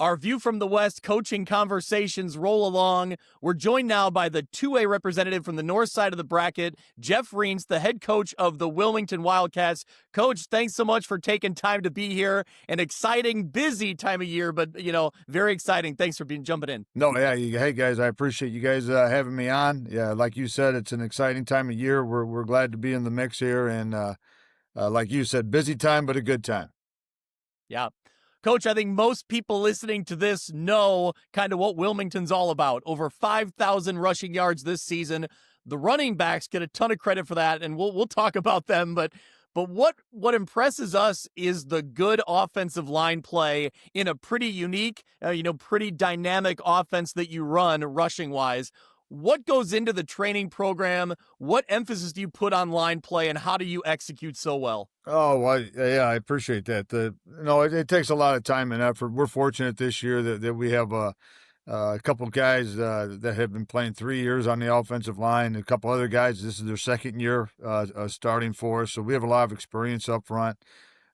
Our View from the West coaching conversations roll along. We're joined now by the 2A representative from the north side of the bracket, Jeff Reents, the head coach of the Wilmington Wildcats. Coach, thanks so much for taking time to be here. An exciting, busy time of year, but, very exciting. Thanks for jumping in. No, yeah, hey guys, I appreciate you guys having me on. Yeah, like you said, it's an exciting time of year. We're glad to be in the mix here, and like you said, busy time, but a good time. Yeah. Coach, I think most people listening to this know kind of what Wilmington's all about. Over 5,000 rushing yards this season. The running backs get a ton of credit for that, and we'll talk about them. But what impresses us is the good offensive line play in a pretty unique, pretty dynamic offense that you run rushing wise. What goes into the training program? What emphasis do you put on line play, and how do you execute so well? Oh, well, yeah, I appreciate that. It takes a lot of time and effort. We're fortunate this year that we have a couple of guys that have been playing 3 years on the offensive line. A couple other guys, this is their second year starting for us. So we have a lot of experience up front.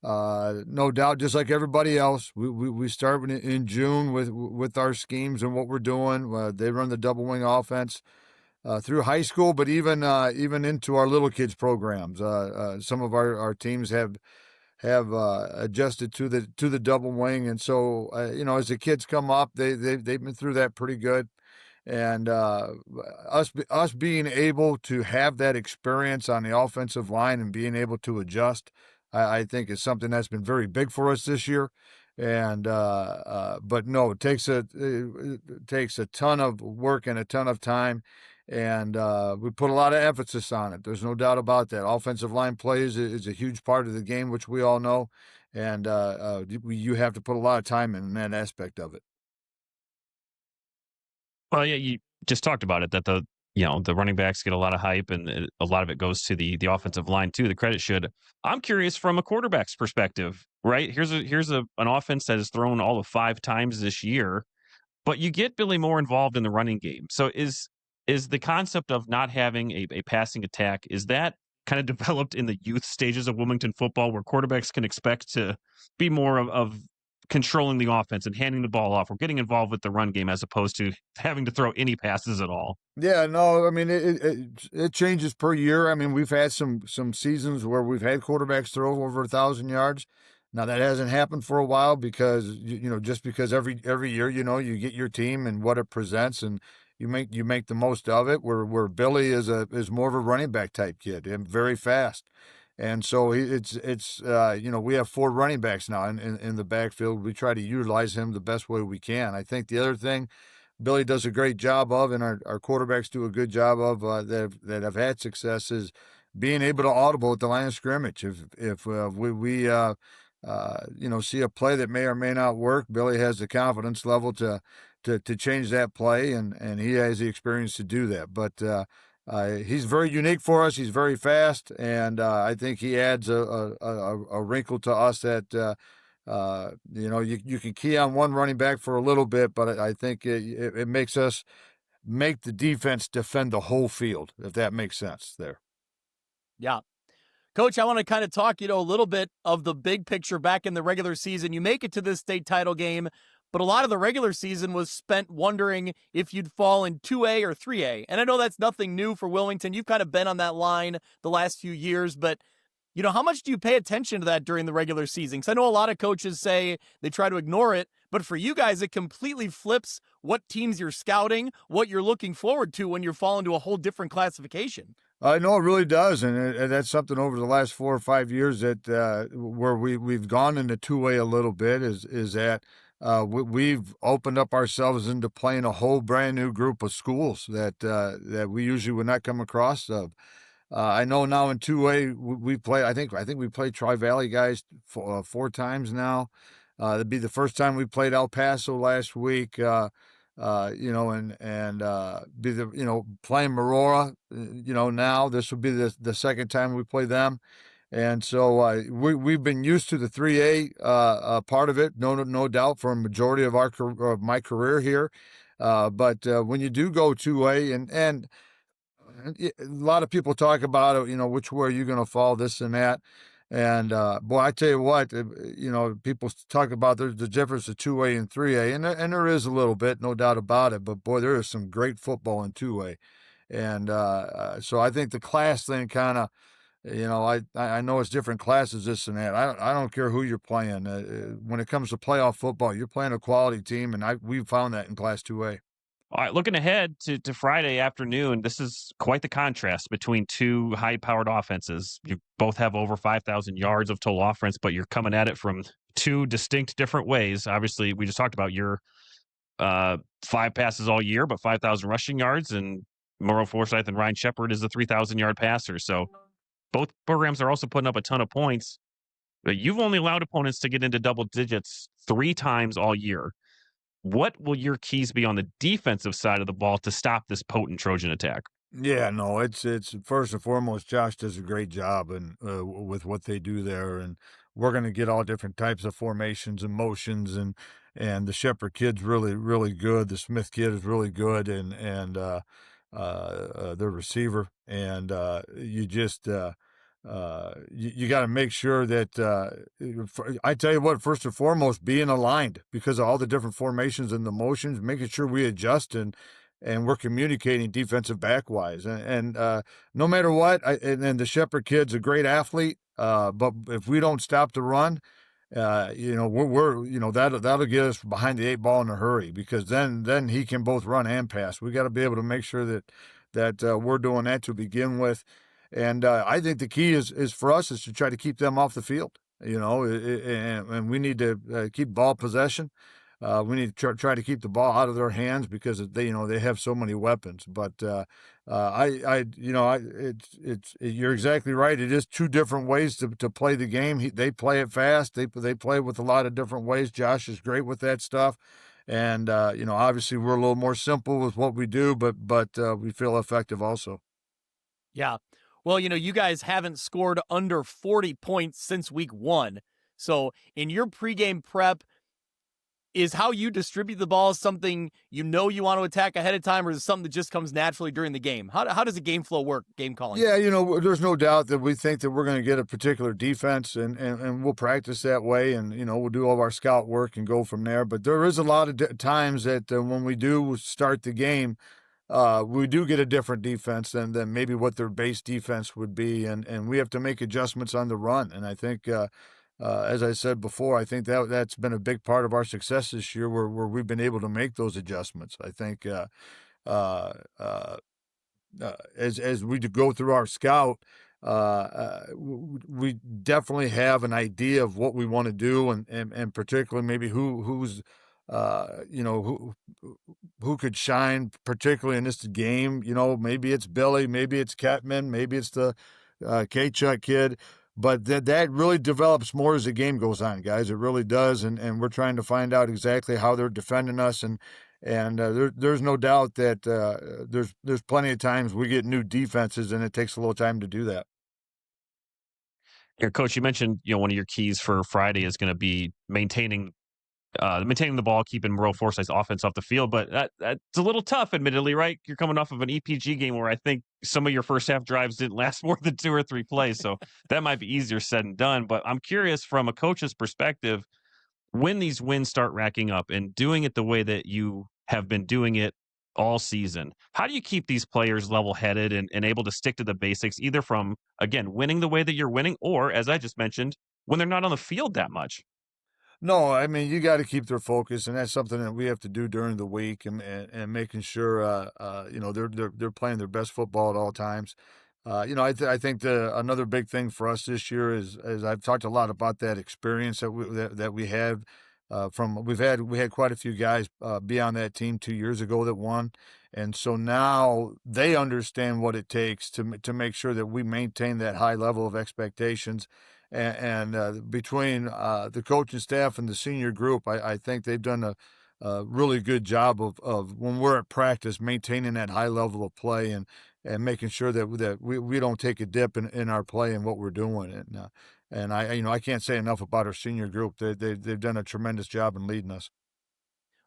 No doubt, just like everybody else, we start in June with our schemes and what we're doing. They run the double wing offense through high school, but even into our little kids programs. Some of our teams have adjusted to the double wing, and so as the kids come up, they've been through that pretty good. And us being able to have that experience on the offensive line and being able to adjust, I think is something that's been very big for us this year. And but no, it takes a ton of work and a ton of time, and we put a lot of emphasis on it. There's no doubt about that. Offensive line play is a huge part of the game, which we all know, and you have to put a lot of time in that aspect of it. Well, yeah, you just talked about it, that the running backs get a lot of hype, and a lot of it goes to the offensive line too. The credit should. I'm curious from a quarterback's perspective, right? Here's an offense that has thrown all of 5 times this year, but you get Billy Moore involved in the running game. So is the concept of not having a passing attack, is that kind of developed in the youth stages of Wilmington football, where quarterbacks can expect to be more of controlling the offense and handing the ball off, or getting involved with the run game as opposed to having to throw any passes at all? Yeah, no, I mean it changes per year. I mean, we've had some seasons where we've had quarterbacks throw over 1,000 yards. Now that hasn't happened for a while because just because every year you get your team and what it presents, and you make the most of it. Where Billy is more of a running back type kid and very fast. And so we have 4 running backs now in the backfield. We try to utilize him the best way we can. I think the other thing Billy does a great job of, and our quarterbacks do a good job of, that have had success, is being able to audible at the line of scrimmage. If we see a play that may or may not work, Billy has the confidence level to change that play, and he has the experience to do that. But he's very unique for us. He's very fast, and I think he adds a wrinkle to us that you can key on one running back for a little bit, but I think it makes us make the defense defend the whole field, if that makes sense there. Yeah. Coach, I want to kind of talk, a little bit of the big picture back in the regular season. You make it to this state title game, but a lot of the regular season was spent wondering if you'd fall in 2A or 3A. And I know that's nothing new for Wilmington. You've kind of been on that line the last few years, but how much do you pay attention to that during the regular season? Because I know a lot of coaches say they try to ignore it, but for you guys, it completely flips what teams you're scouting, what you're looking forward to when you're falling to a whole different classification. I know it really does, and that's something over the last 4 or 5 years that where we've gone into 2A a little bit is that we've opened up ourselves into playing a whole brand new group of schools that we usually would not come across. I know now in 2A we play. I think we played Tri-Valley guys 4 times now. It'd be the first time we played El Paso last week. Be playing Maroa. Now this will be the second time we play them. And so we've been used to the 3A part of it, no doubt, for a majority of my career here. But when you do go 2A, and a lot of people talk about it, which way are you going to fall, this and that. And boy, I tell you what, people talk about there's the difference of 2A and 3A, and there is a little bit, no doubt about it. But boy, there is some great football in 2A, and so I think the class thing kind of, I know it's different classes, this and that. I don't care who you're playing. When it comes to playoff football, you're playing a quality team, and we found that in Class 2A. All right, looking ahead to Friday afternoon, this is quite the contrast between two high-powered offenses. You both have over 5,000 yards of total offense, but you're coming at it from two distinct different ways. Obviously, we just talked about your 5 passes all year, but 5,000 rushing yards, and Maroa-Forsyth and Ryan Shepard is a 3,000-yard passer. So both programs are also putting up a ton of points. But you've only allowed opponents to get into double digits 3 times all year. What will your keys be on the defensive side of the ball to stop this potent Trojan attack? Yeah, no, it's first and foremost, Josh does a great job and with what they do there, and we're going to get all different types of formations and motions, and the Shepherd kid's really good. The Smith kid is really good, and the receiver, and you just you got to make sure that I tell you what, first and foremost, being aligned because of all the different formations and the motions, making sure we adjust and we're communicating defensive back wise, and no matter what, and the Shepherd kid's a great athlete, but if we don't stop the run, we're that'll get us behind the 8 ball in a hurry because then he can both run and pass. We got to be able to make sure that we're doing that to begin with, and I think the key is for us is to try to keep them off the field. And we need to keep ball possession. We need to try to keep the ball out of their hands because they have so many weapons. But you're exactly right. It is 2 different ways to play the game. They play it fast. They play it with a lot of different ways. Josh is great with that stuff. And obviously we're a little more simple with what we do, but we feel effective also. Yeah. Well, you guys haven't scored under 40 points since week 1. So in your pregame prep, is how you distribute the ball something you want to attack ahead of time, or is it something that just comes naturally during the game? How does the game flow work, game calling? Yeah, there's no doubt that we think that we're going to get a particular defense, and we'll practice that way, and, we'll do all of our scout work and go from there. But there is a lot of times that when we do start the game, we do get a different defense than maybe what their base defense would be, and we have to make adjustments on the run. And I think, as I said before, I think that's been a big part of our success this year, where we've been able to make those adjustments. I think as we go through our scout, we definitely have an idea of what we want to do, and particularly maybe who's who could shine particularly in this game. Maybe it's Billy, maybe it's Ketman, maybe it's the K-Chuck kid. But that really develops more as the game goes on, guys. It really does, and we're trying to find out exactly how they're defending us, and there's no doubt that there's plenty of times we get new defenses, and it takes a little time to do that. Here, Coach, you mentioned one of your keys for Friday is going to be maintaining the ball, keeping Maroa-Forsyth's offense off the field, but that's a little tough, admittedly, right? You're coming off of an EPG game where I think some of your first half drives didn't last more than 2 or 3 plays, so that might be easier said than done. But I'm curious, from a coach's perspective, when these wins start racking up and doing it the way that you have been doing it all season, how do you keep these players level-headed and able to stick to the basics, either from, again, winning the way that you're winning, or, as I just mentioned, when they're not on the field that much? No, I mean, you got to keep their focus, and that's something that we have to do during the week, and making sure they're playing their best football at all times. I think another big thing for us this year is I've talked a lot about that experience that we have. We had quite a few guys be on that team 2 years ago that won, and so now they understand what it takes to make sure that we maintain that high level of expectations. And between the coaching staff and the senior group, I think they've done a really good job of when we're at practice maintaining that high level of play, and making sure that we don't take a dip in our play and what we're doing. And I can't say enough about our senior group. They've done a tremendous job in leading us.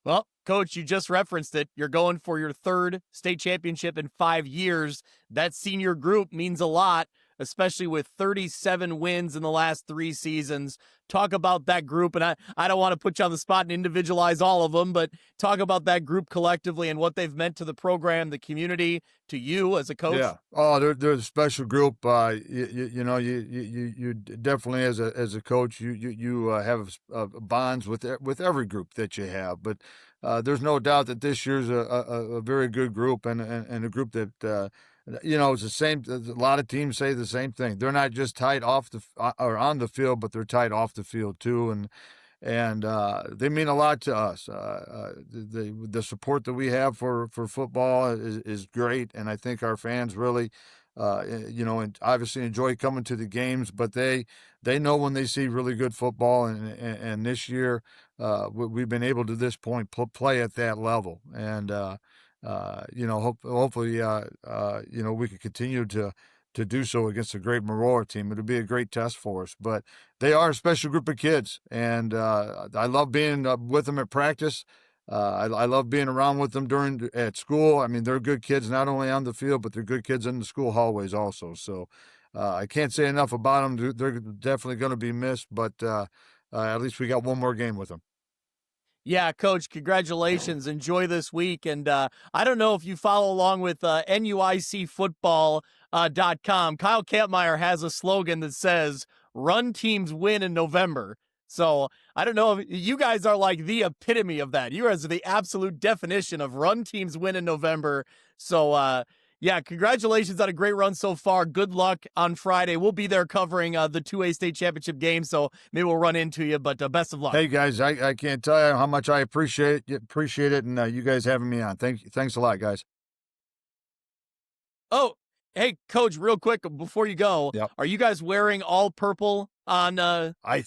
Well, Coach, you just referenced it. You're going for your 3rd state championship in 5 years. That senior group means a lot. especially with 37 wins in the last 3 seasons. Talk about that group, and I don't want to put you on the spot and individualize all of them, but talk about that group collectively and what they've meant to the program, the community, to you as a coach. Yeah. Oh, they're a special group. You definitely as a coach, you have bonds with every group that you have. But there's no doubt that this year's a very good group and a group that it's the same. A lot of teams say the same thing. They're not just tight off or on the field, but they're tight off the field too. And they mean a lot to us. The support that we have for football is great, and I think our fans really, and obviously enjoy coming to the games. But they know when they see really good football, and this year we've been able to this point play at that level, and hopefully we can continue to do so against a great Maroa team. It'll be a great test for us. But they are a special group of kids, and I love being with them at practice. I love being around with them at school. I mean, they're good kids not only on the field, but they're good kids in the school hallways also. So I can't say enough about them. They're definitely going to be missed, but at least we got one more game with them. Yeah, Coach, congratulations. Enjoy this week. And I don't know if you follow along with NUICfootball.com. Kyle Kampmeyer has a slogan that says, "Run teams win in November." So I don't know if you guys are like the epitome of that. You guys are the absolute definition of run teams win in November. So, yeah, congratulations on a great run so far. Good luck on Friday. We'll be there covering the 2A state championship game, so maybe we'll run into you, but best of luck. Hey, guys, I can't tell you how much I appreciate it, and you guys having me on. Thanks a lot, guys. Oh, hey, Coach, real quick before you go, Yep. Are you guys wearing all purple on I